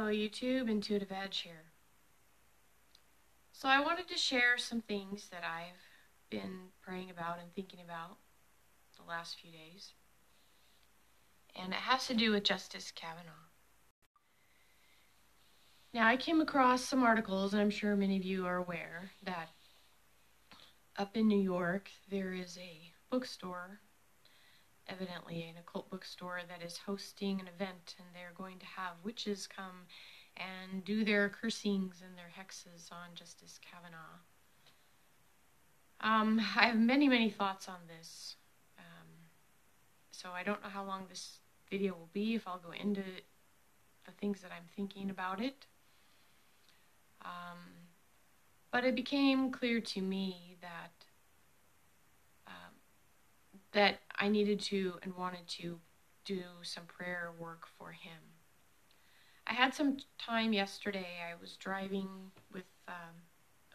Hello YouTube, Intuitive Edge here. So I wanted to share some things that I've been praying about and thinking about the last few days. And it has to do with Justice Kavanaugh. Now I came across some articles, and I'm sure many of you are aware, that up in New York there is a bookstore, evidently an occult bookstore, that is hosting an event, and they're going to have witches come and do their cursings and their hexes on Justice Kavanaugh. I have many thoughts on this, so I don't know how long this video will be, if I'll go into the things that I'm thinking about it. But it became clear to me that that I needed to and wanted to do some prayer work for him. I had some time yesterday. I was driving with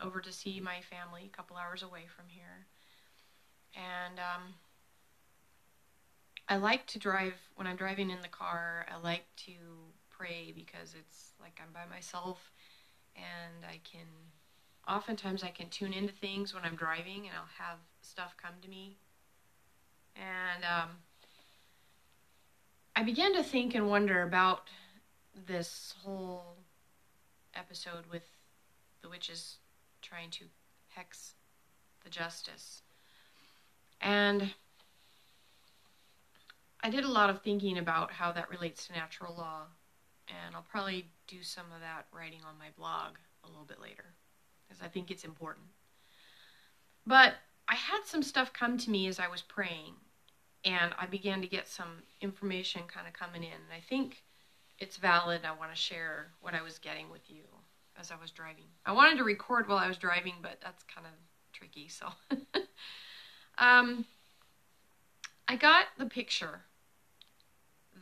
over to see my family, a couple hours away from here, and I like to drive. When I'm driving in the car, I like to pray because it's like I'm by myself, and oftentimes I can tune into things when I'm driving, and I'll have stuff come to me. And I began to think and wonder about this whole episode with the witches trying to hex the justice. And I did a lot of thinking about how that relates to natural law, and I'll probably do some of that writing on my blog a little bit later, because I think it's important. But I had some stuff come to me as I was praying, and I began to get some information kind of coming in, and I think it's valid. I want to share what I was getting with you as I was driving. I wanted to record while I was driving, but that's kind of tricky, so. I got the picture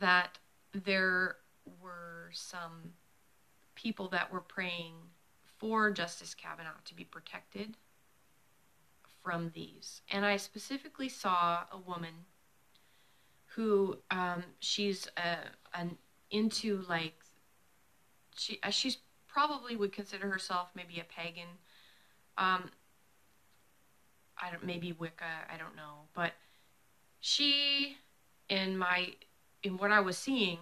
that there were some people that were praying for Justice Kavanaugh to be protected from these. And I specifically saw a woman who, she's into, like, she's probably would consider herself maybe a pagan, maybe Wicca, I don't know, but she, in what I was seeing,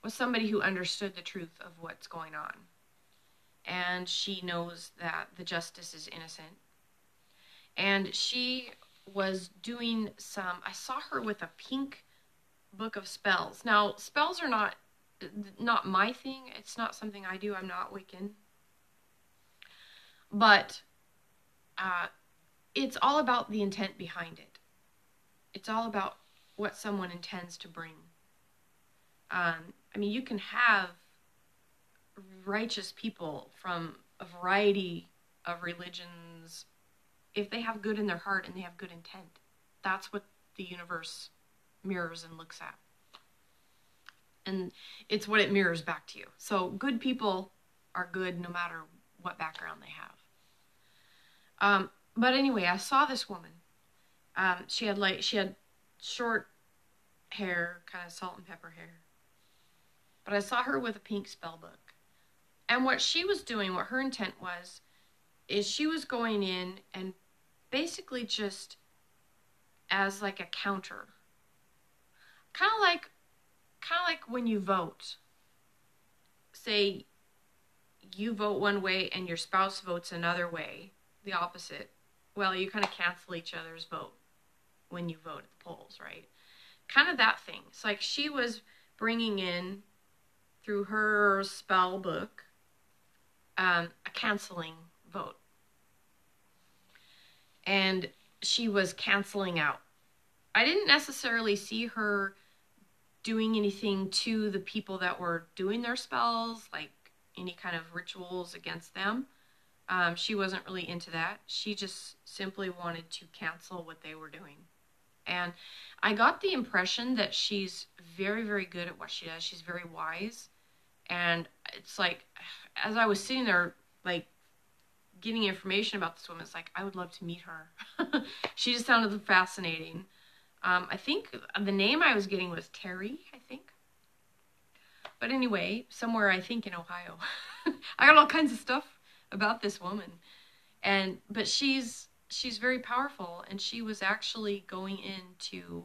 was somebody who understood the truth of what's going on, and she knows that the justice is innocent, and she was doing I saw her with a pink book of spells. Now, spells are not my thing. It's not something I do. I'm not Wiccan. But it's all about the intent behind it. It's all about what someone intends to bring. I mean, you can have righteous people from a variety of religions if they have good in their heart and they have good intent. That's what the universe mirrors and looks at. And it's what it mirrors back to you. So good people are good no matter what background they have. But anyway, I saw this woman. She had short hair, kind of salt and pepper hair. But I saw her with a pink spell book. And what she was doing, what her intent was, is she was going in and basically just as like a counter. Kind of like when you vote. Say you vote one way and your spouse votes another way, the opposite. Well, you kind of cancel each other's vote when you vote at the polls, right? Kind of that thing. It's like she was bringing in, through her spell book, a canceling vote. And she was canceling out. I didn't necessarily see her doing anything to the people that were doing their spells, like any kind of rituals against them. She wasn't really into that. She just simply wanted to cancel what they were doing. And I got the impression that she's very good at what she does. She's very wise. And it's like, as I was sitting there, like, getting information about this woman, it's like, I would love to meet her. She just sounded fascinating. I think the name I was getting was Terry, I think. But anyway, somewhere I think in Ohio. I got all kinds of stuff about this woman. But she's very powerful, and she was actually going in to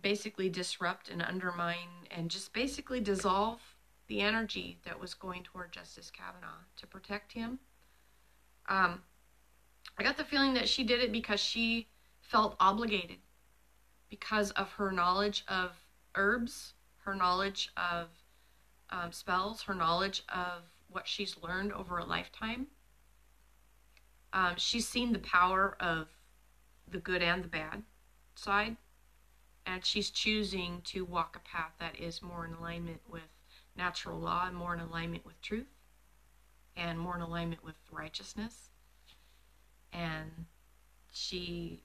basically disrupt and undermine and just basically dissolve the energy that was going toward Justice Kavanaugh to protect him. I got the feeling that she did it because she felt obligated because of her knowledge of herbs, her knowledge of spells, her knowledge of what she's learned over a lifetime. She's seen the power of the good and the bad side, and she's choosing to walk a path that is more in alignment with natural law and more in alignment with truth and more in alignment with righteousness. And she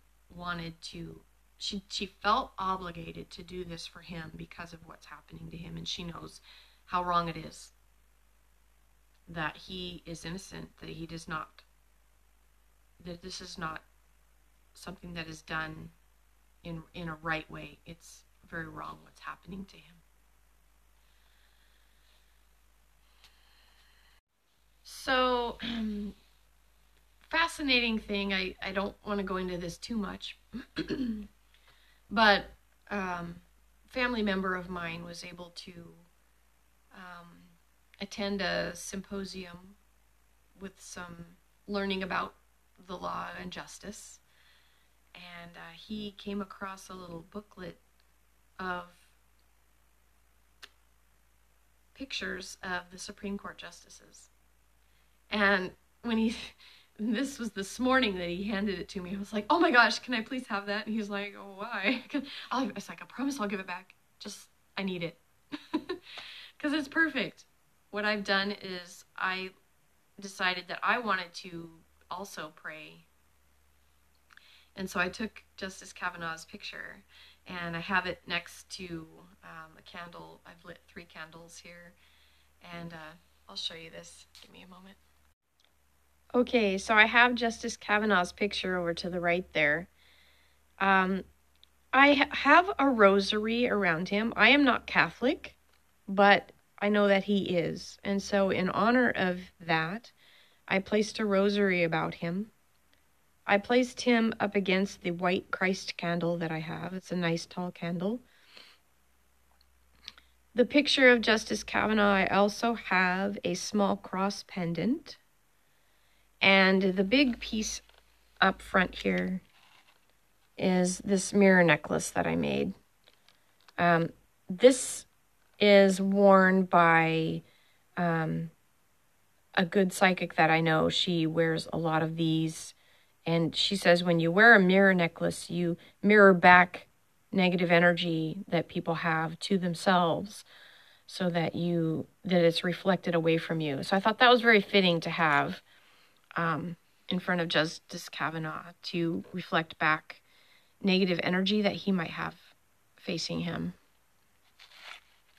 felt obligated to do this for him because of what's happening to him, and she knows how wrong it is, that he is innocent, that this is not something that is done in a right way. It's very wrong what's happening to him. So, fascinating thing, I don't want to go into this too much, but family member of mine was able to attend a symposium with some learning about the law and justice, and he came across a little booklet of pictures of the Supreme Court justices. And when this was this morning that he handed it to me, I was like, oh my gosh, can I please have that? And he was like, oh, why? I was like, I promise I'll give it back. I need it. Because it's perfect. What I've done is I decided that I wanted to also pray. And so I took Justice Kavanaugh's picture, and I have it next to a candle. I've lit 3 candles here, and I'll show you this. Give me a moment. Okay, so I have Justice Kavanaugh's picture over to the right there. I have a rosary around him. I am not Catholic, but I know that he is. And so in honor of that, I placed a rosary about him. I placed him up against the white Christ candle that I have. It's a nice tall candle. The picture of Justice Kavanaugh, I also have a small cross pendant. And the big piece up front here is this mirror necklace that I made. This is worn by a good psychic that I know. She wears a lot of these. And she says when you wear a mirror necklace, you mirror back negative energy that people have to themselves so that it's reflected away from you. So I thought that was very fitting to have in front of Justice Kavanaugh to reflect back negative energy that he might have facing him.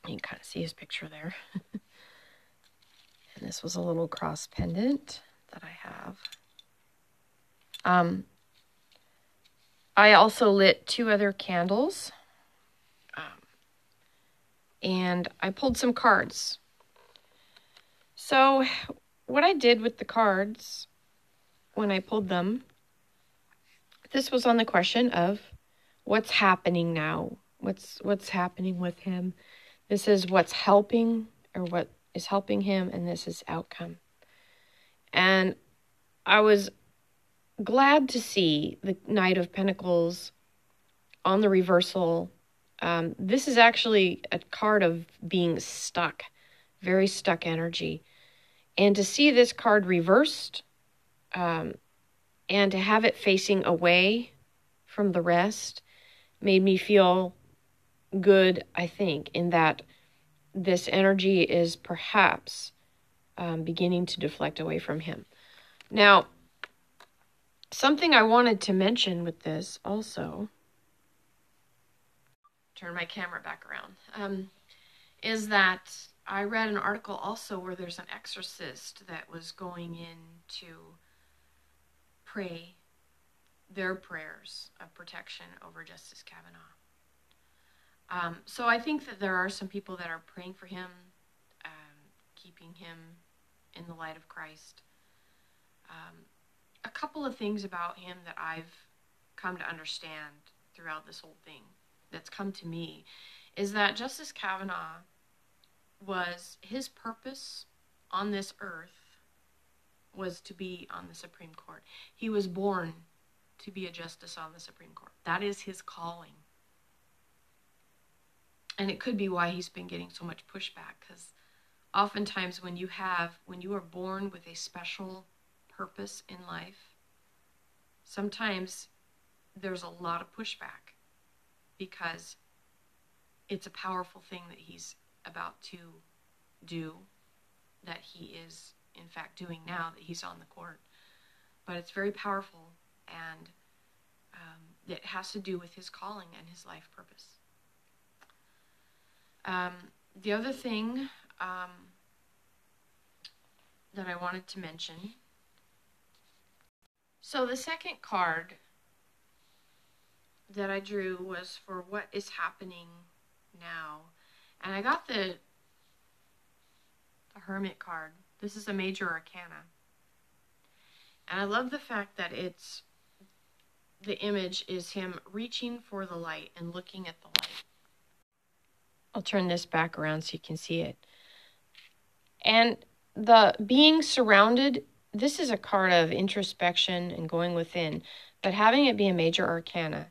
You can kind of see his picture there. And this was a little cross pendant that I have. I also lit 2 other candles, and I pulled some cards. So what I did with the cards when I pulled them, this was on the question of what's happening now, what's happening with him. This is what's helping, or what is helping him, and this is outcome. And I was glad to see the Knight of Pentacles on the reversal. This is actually a card of being stuck, very stuck energy. And to see this card reversed, and to have it facing away from the rest, made me feel good, I think, in that this energy is perhaps beginning to deflect away from him. Now, something I wanted to mention with this also, turn my camera back around, is that I read an article also where there's an exorcist that was going in to pray their prayers of protection over Justice Kavanaugh. So I think that there are some people that are praying for him, keeping him in the light of Christ. A couple of things about him that I've come to understand throughout this whole thing that's come to me is that Justice Kavanaugh was, his purpose on this earth was to be on the Supreme Court. He was born to be a justice on the Supreme Court. That is his calling. And it could be why he's been getting so much pushback, because oftentimes when you are born with a special purpose in life, sometimes there's a lot of pushback because it's a powerful thing that he's about to do, that he is in fact doing now that he's on the court. But it's very powerful, and it has to do with his calling and his life purpose. The other thing that I wanted to mention, so the second card that I drew was for what is happening now, and I got the Hermit card. This is a major arcana, and I love the fact that the image is him reaching for the light and looking at the light. I'll turn this back around so you can see it. And the being surrounded, this is a card of introspection and going within, but having it be a major arcana,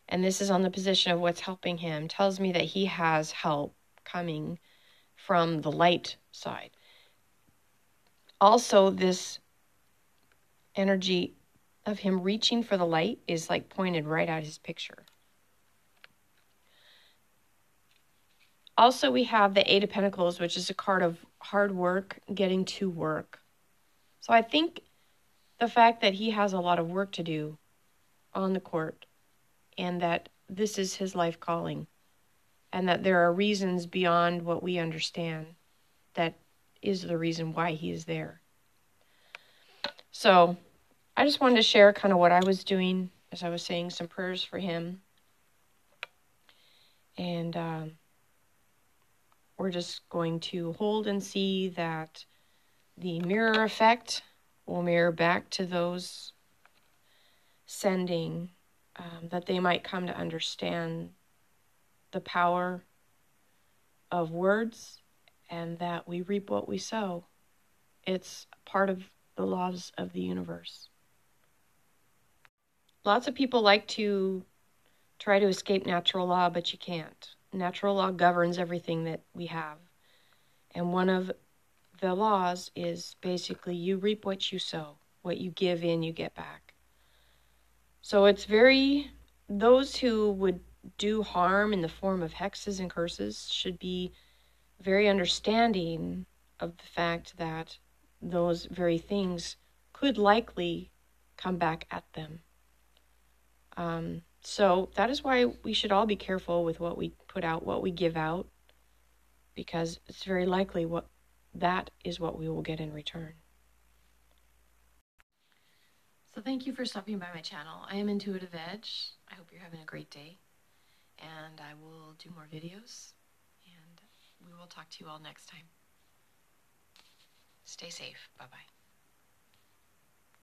and this is on the position of what's helping him, tells me that he has help coming from the light side. Also, this energy of him reaching for the light is like pointed right at his picture. Also, we have the Eight of Pentacles, which is a card of hard work, getting to work. So I think the fact that he has a lot of work to do on the court, and that this is his life calling, and that there are reasons beyond what we understand that is the reason why he is there. So I just wanted to share kind of what I was doing as I was saying some prayers for him. And we're just going to hold and see that the mirror effect will mirror back to those sending, that they might come to understand the power of words, and that we reap what we sow. It's part of the laws of the universe. Lots of people like to try to escape natural law, but you can't. Natural law governs everything that we have. And one of the laws is basically you reap what you sow. What you give in, you get back. So it's those who would do harm in the form of hexes and curses should be very understanding of the fact that those very things could likely come back at them. So that is why we should all be careful with what we put out, what we give out, because it's very likely that is what we will get in return. So thank you for stopping by my channel. I am Intuitive Edge. I hope you're having a great day, and I will do more videos, and we will talk to you all next time. Stay safe. Bye-bye.